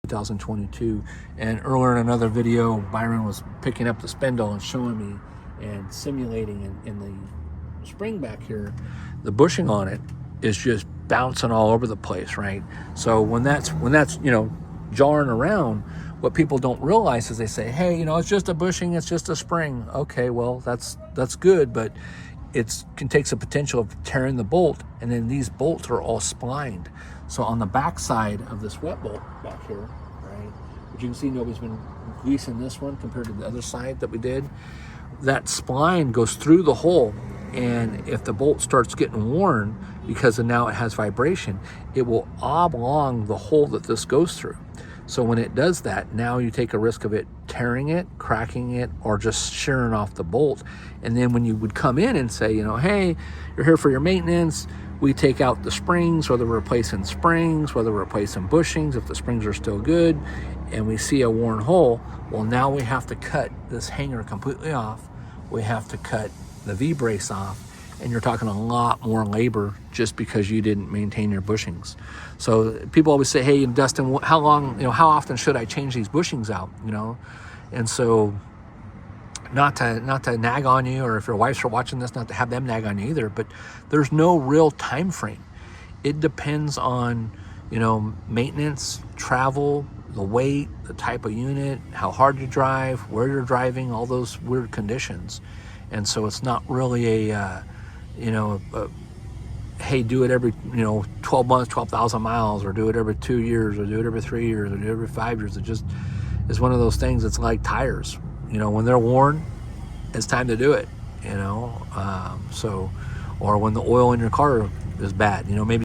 2022. And earlier in another video, Byron was picking up the spindle and showing me and simulating in the spring back here, the bushing on it is just bouncing all over the place, right? So when that's you know, jarring around, what people don't realize is they say, hey, you know, it's just a bushing, it's just a spring. Okay, well, that's good, but can takes the potential of tearing the bolt, and then these bolts are all splined. So on the back side of this wet bolt back here, right, which you can see nobody's been greasing this one compared to the other side that we did, that spline goes through the hole, and if the bolt starts getting worn, because now it has vibration, it will oblong the hole that this goes through. So when it does that, now you take a risk of it tearing it, cracking it, or just shearing off the bolt. And then when you would come in and say, you know, hey, you're here for your maintenance, we take out the springs, whether we're replacing springs, whether we're replacing bushings, if the springs are still good, and we see a worn hole, well, now we have to cut this hanger completely off. We have to cut the V-brace off, and you're talking a lot more labor just because you didn't maintain your bushings. So people always say, hey, Dustin, how often should I change these bushings out, you know? And so not to nag on you, or if your wives are watching this, not to have them nag on you either, but there's no real time frame. It depends on, you know, maintenance, travel, the weight, the type of unit, how hard you drive, where you're driving, all those weird conditions. And so it's not really hey, do it every, 12 months, 12,000 miles, or do it every 2 years, or do it every 3 years, or do it every 5 years. It just is one of those things that's like tires. You know, when they're worn, it's time to do it, or when the oil in your car is bad, maybe